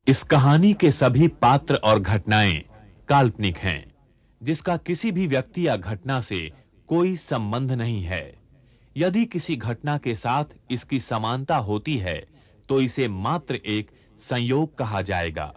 इस कहानी के सभी पात्र और घटनाएं काल्पनिक हैं, जिसका किसी भी व्यक्ति या घटना से कोई संबंध नहीं है। यदि किसी घटना के साथ इसकी समानता होती है, तो इसे मात्र एक संयोग कहा जाएगा।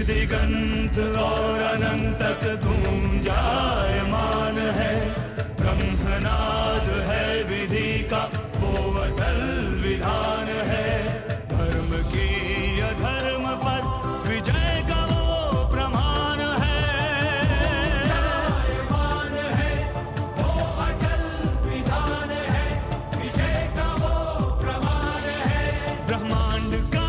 दिगंत और अनंत तक गूंजायमान है। ब्रह्मनाद है विधि का वो अटल विधान है। धर्म की अधर्म पर विजय का वो प्रमाण है। जायमान है वो अटल विधान है। विजय का वो प्रमाण है। ब्रह्मांड का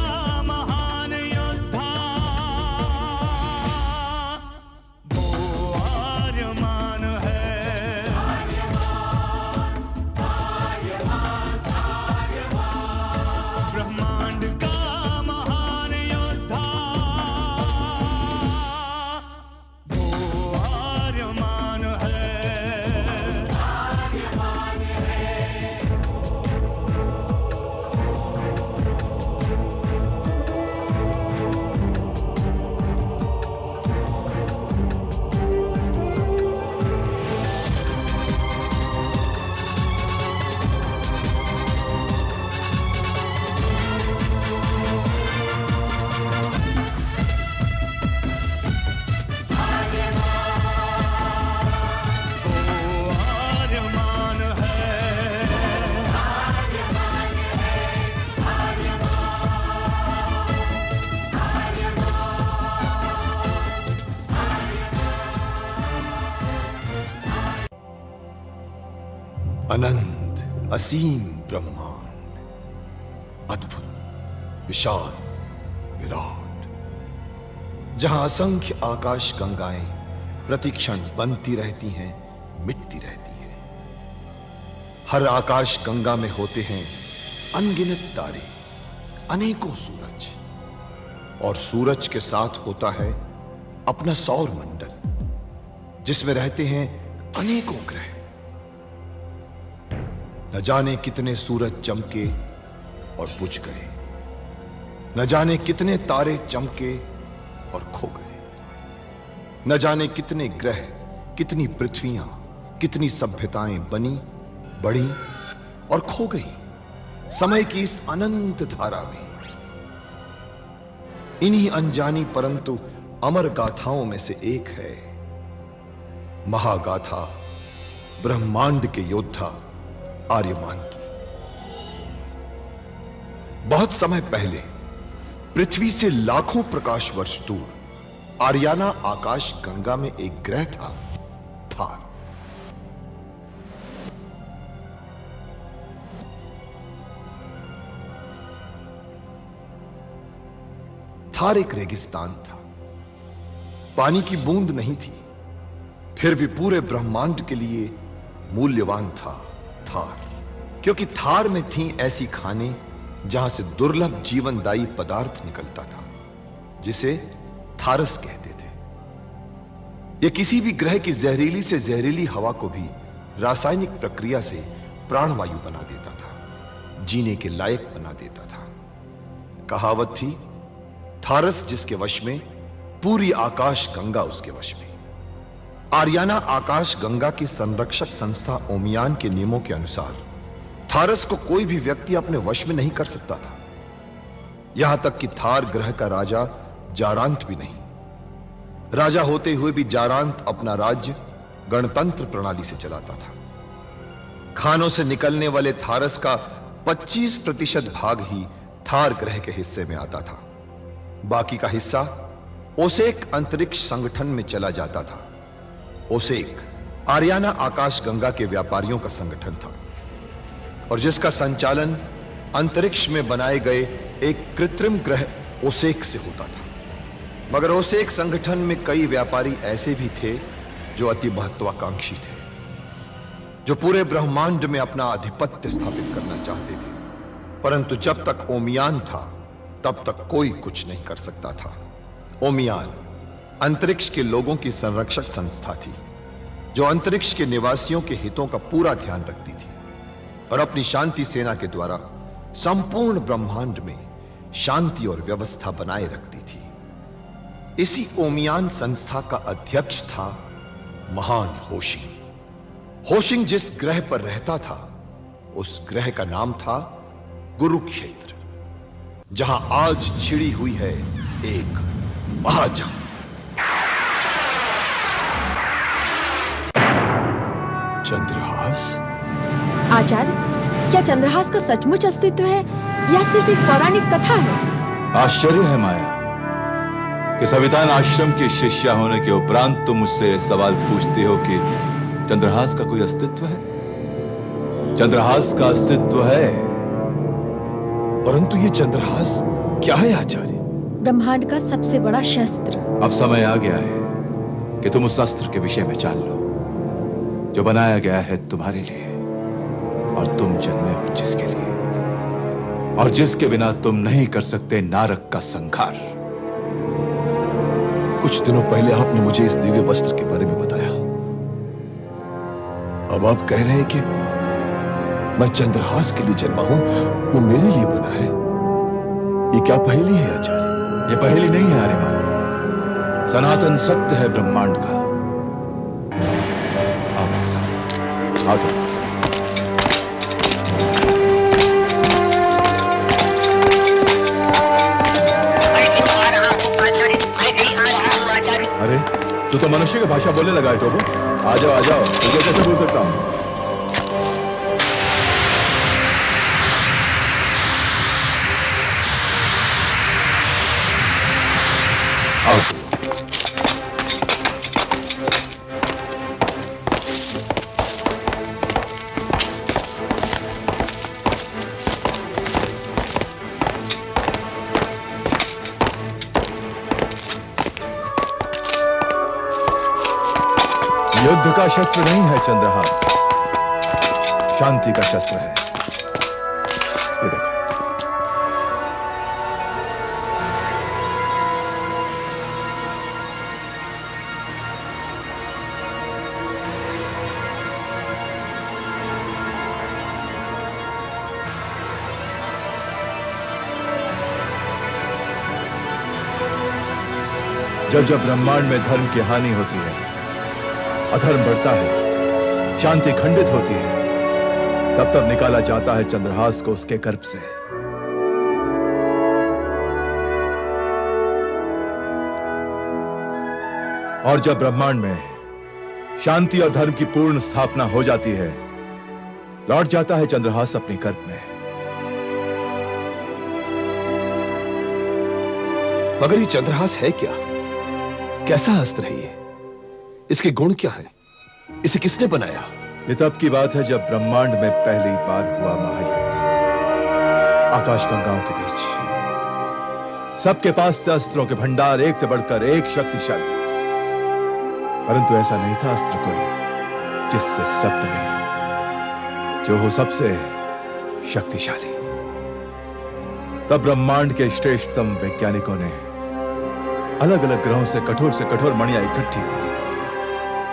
अनंत असीम ब्रह्मांड, अद्भुत, विशाल, विराट, जहां असंख्य आकाश गंगाएं प्रतिक्षण बनती रहती हैं, मिटती रहती हैं। हर आकाश गंगा में होते हैं अनगिनत तारे, अनेकों सूरज, और सूरज के साथ होता है अपना सौर मंडल, जिसमें रहते हैं अनेकों ग्रह। न जाने कितने सूरज चमके और बुझ गए, न जाने कितने तारे चमके और खो गए, न जाने कितने ग्रह, कितनी पृथ्वियां, कितनी सभ्यताएं बनी, बढ़ी और खो गई समय की इस अनंत धारा में। इन्हीं अनजानी परंतु अमर गाथाओं में से एक है महागाथा ब्रह्मांड के योद्धा आर्यमान की। बहुत समय पहले पृथ्वी से लाखों प्रकाश वर्ष दूर आर्याना आकाश गंगा में एक ग्रह था, थार। थार एक रेगिस्तान था, पानी की बूंद नहीं थी, फिर भी पूरे ब्रह्मांड के लिए मूल्यवान था थार, क्योंकि थार में थी ऐसी खाने जहां से दुर्लभ जीवनदायी पदार्थ निकलता था, जिसे थारस कहते थे। यह किसी भी ग्रह की जहरीली से जहरीली हवा को भी रासायनिक प्रक्रिया से प्राणवायु बना देता था, जीने के लायक बना देता था। कहावत थी, थारस जिसके वश में, पूरी आकाश गंगा उसके वश में। आर्याना आकाश गंगा की संरक्षक संस्था ओमियान के नियमों के अनुसार थारस को कोई भी व्यक्ति अपने वश में नहीं कर सकता था। यहां तक कि थार ग्रह का राजा जारांत भी नहीं। राजा होते हुए भी जारांत अपना राज्य गणतंत्र प्रणाली से चलाता था। खानों से निकलने वाले थारस का 25% भाग ही थार ग्रह के हिस्से में आता था। बाकी का हिस्सा ओसेक अंतरिक्ष संगठन में चला जाता था। ओसेक आरियाना आकाश गंगा के व्यापारियों का संगठन था और जिसका संचालन अंतरिक्ष में बनाए गए एक कृत्रिम ग्रह ओसेक से होता था। मगर ओसेक संगठन में कई व्यापारी ऐसे भी थे जो अति महत्वाकांक्षी थे, जो पूरे ब्रह्मांड में अपना आधिपत्य स्थापित करना चाहते थे। परंतु जब तक ओमियान था तब तक कोई कुछ नहीं कर सकता था। ओमियान अंतरिक्ष के लोगों की संरक्षक संस्था थी जो अंतरिक्ष के निवासियों के हितों का पूरा ध्यान रखती थी और अपनी शांति सेना के द्वारा संपूर्ण ब्रह्मांड में शांति और व्यवस्था बनाए रखती थी। इसी ओमियान संस्था का अध्यक्ष था महान होशिंग। होशिंग जिस ग्रह पर रहता था उस ग्रह का नाम था गुरुक्षेत्र, जहां आज छिड़ी हुई है एक महाजंग। चंद्रहास? आचार्य, क्या चंद्रहास का सचमुच अस्तित्व है या सिर्फ एक पौराणिक कथा है? आश्चर्य है माया कि सवितान आश्रम की शिष्या होने के उपरांत तुम मुझसे सवाल पूछते हो कि चंद्रहास का कोई अस्तित्व है। चंद्रहास का अस्तित्व है, परंतु ये चंद्रहास क्या है आचार्य? ब्रह्मांड का सबसे बड़ा शस्त्र। अब समय आ गया है कि तुम उस अस्त्र के विषय में जान लो जो बनाया गया है तुम्हारे लिए और तुम जन्मे हो जिसके लिए, और जिसके बिना तुम नहीं कर सकते नारक का संहार। कुछ दिनों पहले आपने मुझे इस दिव्य वस्त्र के बारे में बताया। अब आप कह रहे हैं कि मैं चंद्रहास के लिए जन्मा हूं, वो मेरे लिए बना है। ये क्या पहेली है आचार्य? ये पहेली नहीं है आर्यमान, सनातन सत्य है ब्रह्मांड का। आओ मेरे साथ, आओ तो। अरे तू तो मनुष्य की भाषा बोलने लगा है टोबो। आ जाओ आ जाओ, तुझे कैसे बोल सकता हूं? आओ। युद्ध का शस्त्र नहीं है चंद्रहास, शांति का शस्त्र है। ये देखो। जब जब ब्रह्मांड में धर्म की हानि होती है, अधर्म बढ़ता है, शांति खंडित होती है, तब तब निकाला जाता है चंद्रहास को उसके गर्भ से। और जब ब्रह्मांड में शांति और धर्म की पूर्ण स्थापना हो जाती है, लौट जाता है चंद्रहास अपने गर्भ में। मगर ये चंद्रहास है क्या? कैसा अस्त्र है ये? इसके गुण क्या हैं? इसे किसने बनाया? ये तब की बात है जब ब्रह्मांड में पहली बार हुआ महायुद्ध आकाश गंगाओं के बीच। सबके पास थे अस्त्रों के भंडार, एक से बढ़कर एक शक्तिशाली, परंतु ऐसा नहीं था अस्त्र कोई जिससे सब डरे, जो हो सबसे शक्तिशाली। तब ब्रह्मांड के श्रेष्ठतम वैज्ञानिकों ने अलग अलग ग्रहों से कठोर मणियां इकट्ठी की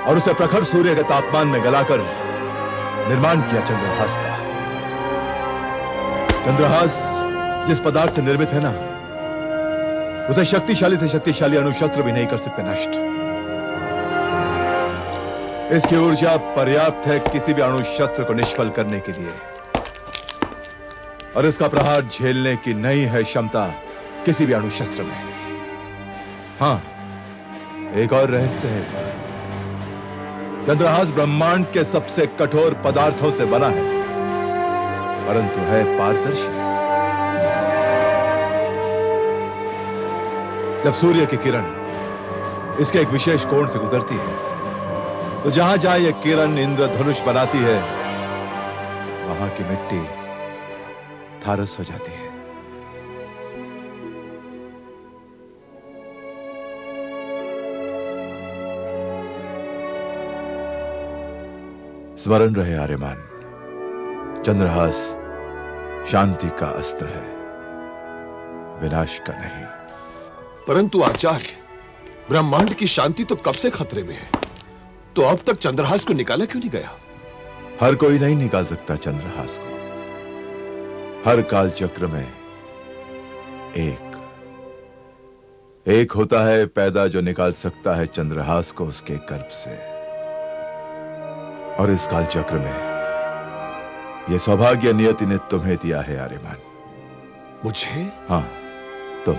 और उसे प्रखर सूर्य के तापमान में गलाकर निर्माण किया चंद्रहास का। चंद्रहास जिस पदार्थ से निर्मित है ना, उसे शक्तिशाली से शक्तिशाली अणुशस्त्र भी नहीं कर सकते नष्ट। इसकी ऊर्जा पर्याप्त है किसी भी अणुशस्त्र को निष्फल करने के लिए, और इसका प्रहार झेलने की नहीं है क्षमता किसी भी अणुशस्त्र में। हां, एक और रहस्य है इसका। चंद्रहास ब्रह्मांड के सबसे कठोर पदार्थों से बना है, परंतु है पारदर्शी। जब सूर्य की किरण इसके एक विशेष कोण से गुजरती है, तो जहां जहां यह किरण इंद्रधनुष बनाती है, वहां की मिट्टी थारस हो जाती है। स्मरण रहे आर्यमान, चंद्रहास शांति का अस्त्र है, विनाश का नहीं। परंतु आचार्य, ब्रह्मांड की शांति तो कब से खतरे में है, तो अब तक चंद्रहास को निकाला क्यों नहीं गया? हर कोई नहीं निकाल सकता चंद्रहास को। हर काल चक्र में एक होता है पैदा जो निकाल सकता है चंद्रहास को उसके गर्भ से। और इस काल चक्र में यह सौभाग्य नियति ने तुम्हें दिया है आर्यमान। मुझे? हां, तुम,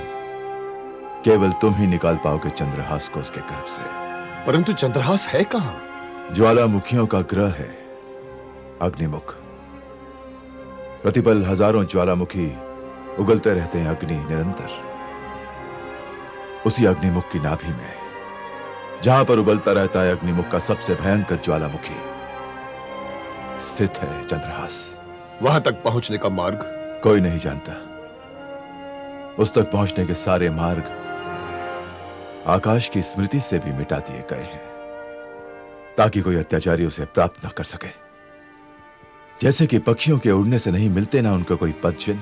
केवल तुम ही निकाल पाओगे चंद्रहास को उसके गर्भ से। परंतु चंद्रहास है कहां? ज्वालामुखियों का ग्रह है अग्निमुख। प्रतिपल हजारों ज्वालामुखी उगलते रहते हैं अग्नि निरंतर। उसी अग्निमुख की नाभि में, जहां पर उबलता रहता है अग्निमुख का सबसे भयंकर ज्वालामुखी, स्थित है चंद्रहास। वहां तक पहुंचने का मार्ग कोई नहीं जानता। उस तक पहुंचने के सारे मार्ग आकाश की स्मृति से भी मिटा दिए गए हैं, ताकि कोई अत्याचारी उसे प्राप्त न कर सके। जैसे कि पक्षियों के उड़ने से नहीं मिलते ना उनको कोई पद चिन्ह,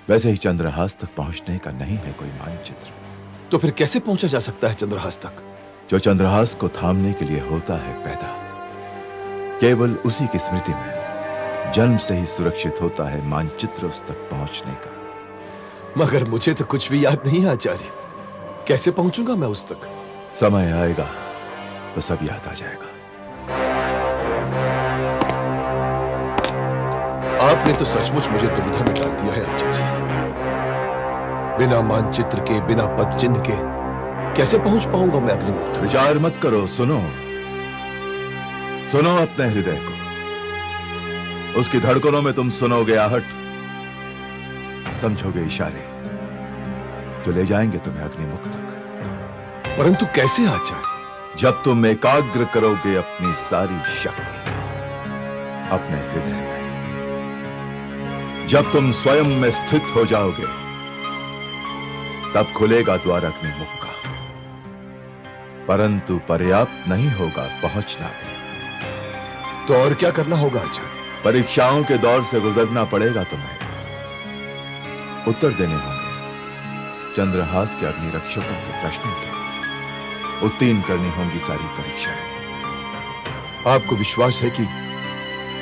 वैसे ही चंद्रहास तक पहुंचने का नहीं है कोई मानचित्र। तो फिर कैसे पहुंचा जा सकता है चंद्रहास तक? जो चंद्रहास को थामने के लिए होता है पैदा, केवल उसी की स्मृति में जन्म से ही सुरक्षित होता है मानचित्र उस तक पहुंचने का। मगर मुझे तो कुछ भी याद नहीं आचार्य, कैसे पहुंचूंगा मैं उस तक? समय आएगा तो सब याद आ जाएगा। आपने तो सचमुच मुझे दुविधा में डाल दिया है आचार्य। बिना मानचित्र के, बिना पद चिन्ह के कैसे पहुंच पाऊंगा मैं अग्निमुख तक? विचार मत करो, सुनो सुनो अपने हृदय को। उसकी धड़कनों में तुम सुनोगे आहट, समझोगे इशारे जो ले जाएंगे तुम्हें अग्निमुख तक। परंतु कैसे आचार्य? जब तुम एकाग्र करोगे अपनी सारी शक्ति अपने हृदय में, जब तुम स्वयं में स्थित हो जाओगे, तब खुलेगा द्वार अग्निमुख का। परंतु पर्याप्त नहीं होगा पहुंचना भी। तो और क्या करना होगा आचार्य? परीक्षाओं के दौर से गुजरना पड़ेगा तुम्हें। उत्तर देने होंगे चंद्रहास के अग्नि रक्षकों के प्रश्नों के। उत्तीर्ण करनी होंगी सारी परीक्षाएं। आपको विश्वास है कि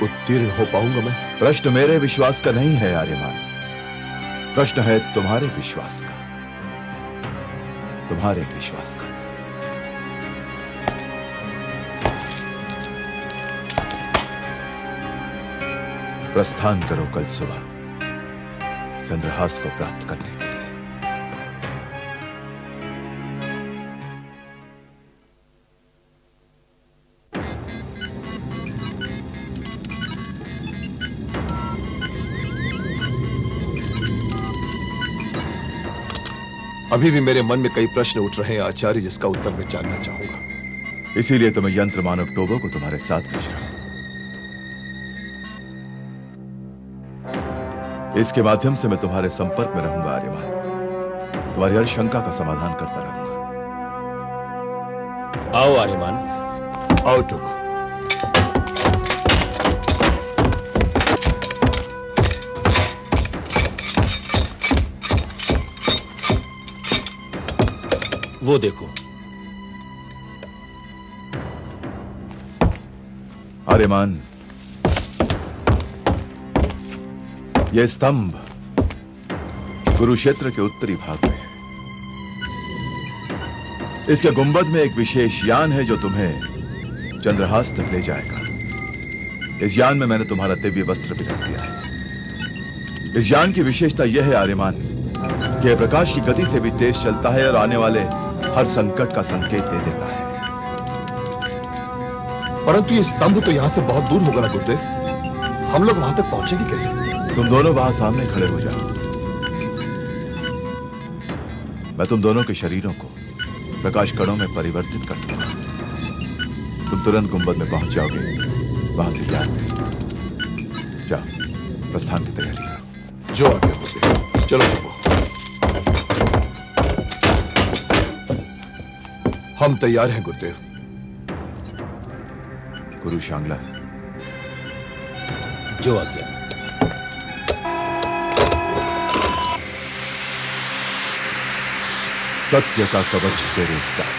उत्तीर्ण हो पाऊंगा मैं? प्रश्न मेरे विश्वास का नहीं है आर्यमान, प्रश्न है तुम्हारे विश्वास का, तुम्हारे विश्वास का। प्रस्थान करो कल सुबह चंद्रहास को प्राप्त करने के लिए। अभी भी मेरे मन में कई प्रश्न उठ रहे हैं आचार्य, जिसका उत्तर मैं जानना चाहूंगा। इसीलिए तो मैं यंत्र मानव टोबो को तुम्हारे साथ भेज रहा हूं। इसके माध्यम से मैं तुम्हारे संपर्क में रहूंगा आर्यमान, तुम्हारी हर शंका का समाधान करता रहूंगा। आओ आर्यमान। आओ टोबो। वो देखो। आर्यमान, यह स्तंभ कुरुक्षेत्र के उत्तरी भाग में है। इसके गुंबद में एक विशेष यान है जो तुम्हें चंद्रहास तक ले जाएगा। इस यान में मैंने तुम्हारा दिव्य वस्त्र भी रख दिया है। इस यान की विशेषता यह है आर्यमान यह प्रकाश की गति से भी तेज चलता है और आने वाले हर संकट का संकेत दे देता है। परंतु ये स्तंभ तो यहां से बहुत दूर होगा ना गुरुदेव, हम लोग वहां तक पहुंचेंगे कैसे? तुम दोनों वहां सामने खड़े हो जाओ। मैं तुम दोनों के शरीरों को प्रकाश कणों में परिवर्तित कर दूंगा। तुम तुरंत गुंबद में पहुंच जाओगे, वहां से ज्ञान में जाओ, प्रस्थान की तैयारी करो। जो आगे गुरुदेव, चलो प्रभु। हम तैयार हैं गुरुदेव। गुरु शांगला, जो आज्ञा। सत्य का कवच तेरे साथ।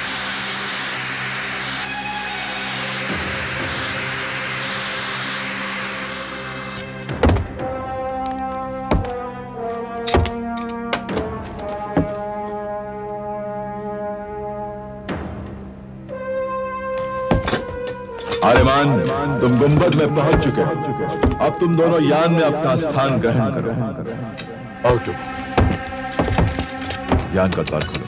आर्यमान, तुम गुंबद में पहुंच चुके हो। अब तुम दोनों यान में अपना स्थान ग्रहण करो। आओ तुम। यान का द्वार खोलो।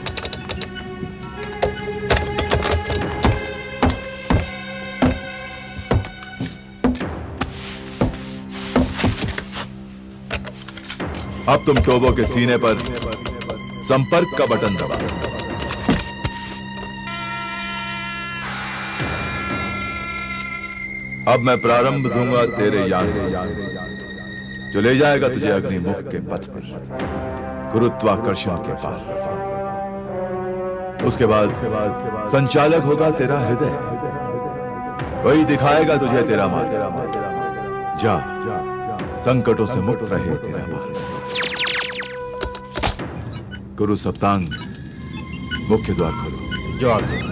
अब तुम टोबो के सीने पर संपर्क का बटन दबाओ। अब मैं प्रारंभ दूंगा तेरे यान जो ले जाएगा तुझे अग्निमुख के पथ पर, गुरुत्वाकर्षण के पार। उसके बाद संचालक होगा तेरा हृदय, वही दिखाएगा तुझे तेरा मार्ग। जा, संकटों से मुक्त रहे तेरा मार्ग। गुरु सप्तांग, मुख्य द्वार खोलो। जो आज्ञा।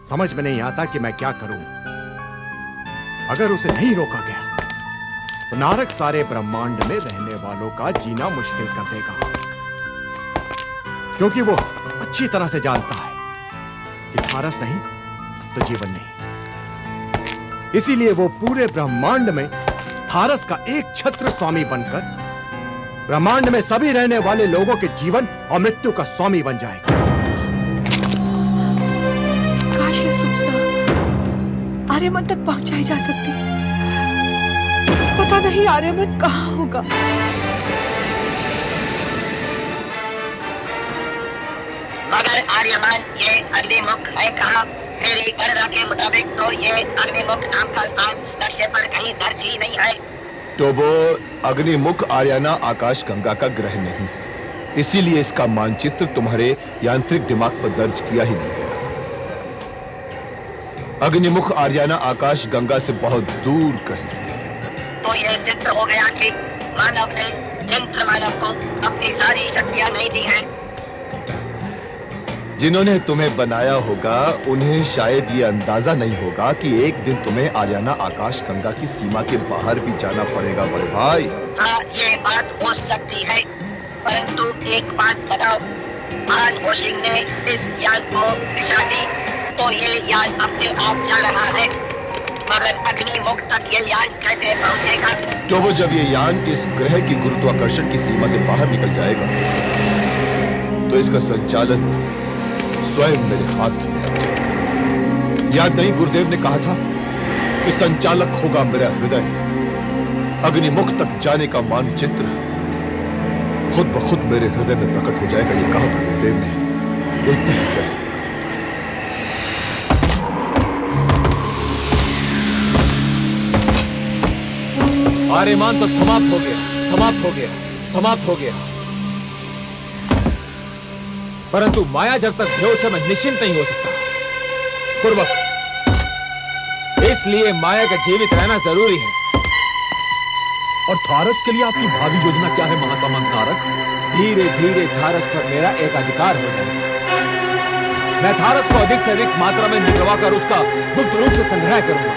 समझ में नहीं आता कि मैं क्या करूं। अगर उसे नहीं रोका गया तो नारक सारे ब्रह्मांड में रहने वालों का जीना मुश्किल कर देगा, क्योंकि वो अच्छी तरह से जानता है कि थारस नहीं तो जीवन नहीं। इसीलिए वो पूरे ब्रह्मांड में थारस का एक छत्र स्वामी बनकर ब्रह्मांड में सभी रहने वाले लोगों के जीवन और मृत्यु का स्वामी बन जाएगा। ये सूचना आर्यमन तक पहुंचाई जा सकती, पता नहीं आर्यमन कहां होगा। मगर आर्यमन, ये अग्निमुख है कहां? मेरी गणना के मुताबिक तो ये अग्निमुख नाम का स्थान नक्शे पर कहीं दर्ज ही नहीं है। टोबो, अग्निमुख आर्याना आकाश गंगा का ग्रह नहीं है, इसीलिए इसका मानचित्र तुम्हारे यांत्रिक दिमाग पर दर्ज किया ही नहीं। अग्निमुख आर्याना आकाश गंगा से बहुत दूर कहीं स्थित है। तो यह सिद्ध हो गया कि मानव ने यंत्र मानव को अपनी सारी शक्तियां नहीं दी हैं। जिन्होंने तुम्हें बनाया होगा उन्हें शायद ये अंदाजा नहीं होगा कि एक दिन तुम्हें आर्याना आकाश गंगा की सीमा के बाहर भी जाना पड़ेगा बड़े भाई। हाँ, ये बात हो सकती है, परंतु एक बात बताओ, आन होशिंग ने इस यान को दिशा दी तो ये यान अपने आप जा रहा है, मगर अग्निमुख तक ये यान कैसे पहुंचेगा? तो वो जब ये यान इस ग्रह की गुरुत्वाकर्षण की सीमा से बाहर निकल जाएगा तो इसका संचालन स्वयं मेरे हाथ में आ जाएगा। याद नहीं गुरुदेव ने कहा था कि संचालक होगा मेरा हृदय। अग्निमुख तक जाने का मानचित्र खुद ब खुद मेरे हृदय में प्रकट हो जाएगा, ये कहा था गुरुदेव ने। देखते हैं कैसे प्रकट होता है। आर्यमान तो समाप्त हो गया, समाप्त हो गया, समाप्त हो गया। परंतु माया जब तक बेहोश है, मैं निश्चिंत नहीं हो सकता। कुर्बक, इसलिए माया का जीवित रहना जरूरी है। और थारस के लिए आपकी भावी योजना क्या है महासामंत नारक? धीरे धीरे थारस पर मेरा एक अधिकार हो जाएगा। मैं थारस को अधिक से अधिक मात्रा में निकलवा कर उसका गुप्त रूप से संग्रह करूंगा।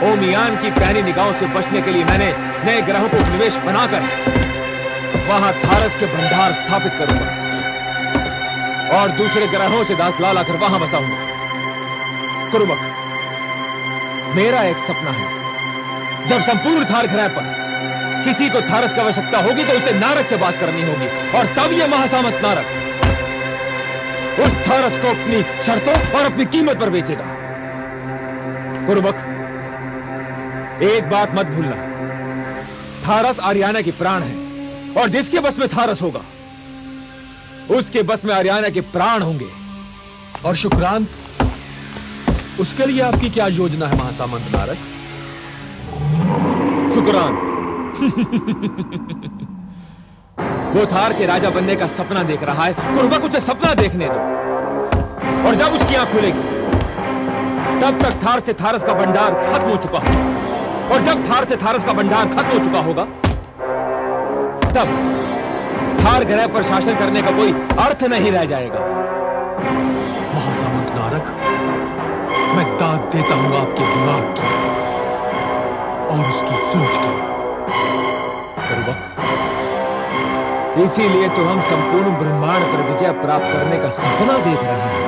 ओमियान की पैनी निगाहों से बचने के लिए मैंने नए ग्रहों को निवेश बनाकर वहां थारस के भंडार स्थापित करूंगा और दूसरे ग्रहों से दास ला लाकर वहां बसाऊंगा। कुरुबक, मेरा एक सपना है, जब संपूर्ण थार ग्रह पर किसी को थारस की आवश्यकता होगी तो उसे नारक से बात करनी होगी, और तब यह महासामंत नारक उस थारस को अपनी शर्तों और अपनी कीमत पर बेचेगा। कुरुबक, एक बात मत भूलना, थारस आर्याना की प्राण है, और जिसके बस में थारस होगा उसके बस में आर्याना के प्राण होंगे। और शुक्रांत, उसके लिए आपकी क्या योजना है महासामंत नारक? शुक्रांत वो थार के राजा बनने का सपना देख रहा है। कुर्बक, उसे सपना देखने दो, और जब उसकी आंख खुलेगी तब तक थार से थारस का भंडार खत्म हो चुका होगा, और जब थार से थारस का भंडार खत्म हो चुका होगा तब थार ग्रह पर शासन करने का कोई अर्थ नहीं रह जाएगा। महासामंत नारक, मैं दाद देता हूं आपके दिमाग की और उसकी सोच की। इसीलिए तो हम संपूर्ण ब्रह्मांड पर विजय प्राप्त करने का सपना देख रहे हैं।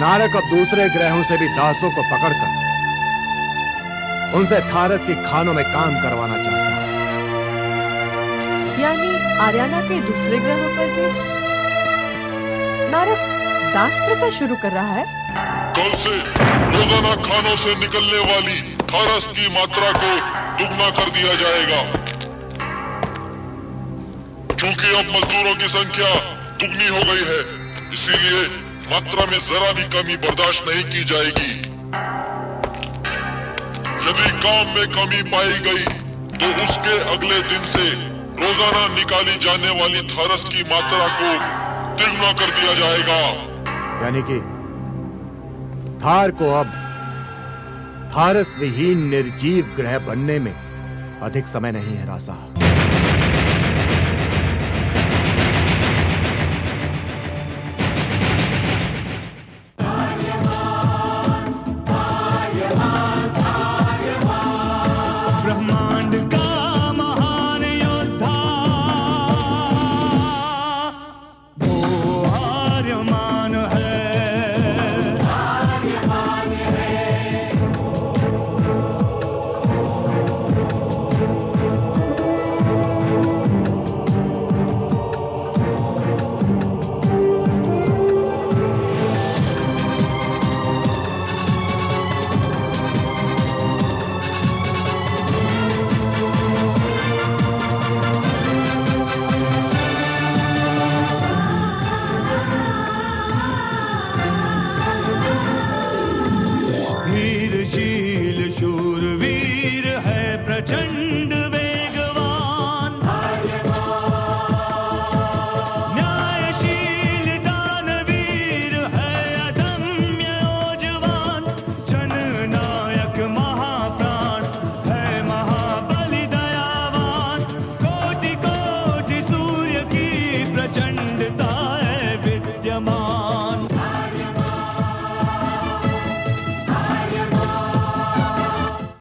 नारक अब दूसरे ग्रहों से भी दासों को पकड़कर उनसे थारस की खानों में काम करवाना चाहता है। यानी आर्याना के दूसरे ग्रहों पर भी नारक दास प्रथा शुरू कर रहा है। कल से रोजाना खानों से निकलने वाली थारस की मात्रा को दुगना कर दिया जाएगा, क्योंकि अब मजदूरों की संख्या दुगनी हो गई है। इसीलिए मात्रा में जरा भी कमी बर्दाश्त नहीं की जाएगी। यदि काम में कमी पाई गई तो उसके अगले दिन से रोजाना निकाली जाने वाली थारस की मात्रा को तिगुना कर दिया जाएगा। यानी कि थार को अब थारस विहीन निर्जीव ग्रह बनने में अधिक समय नहीं है रासा।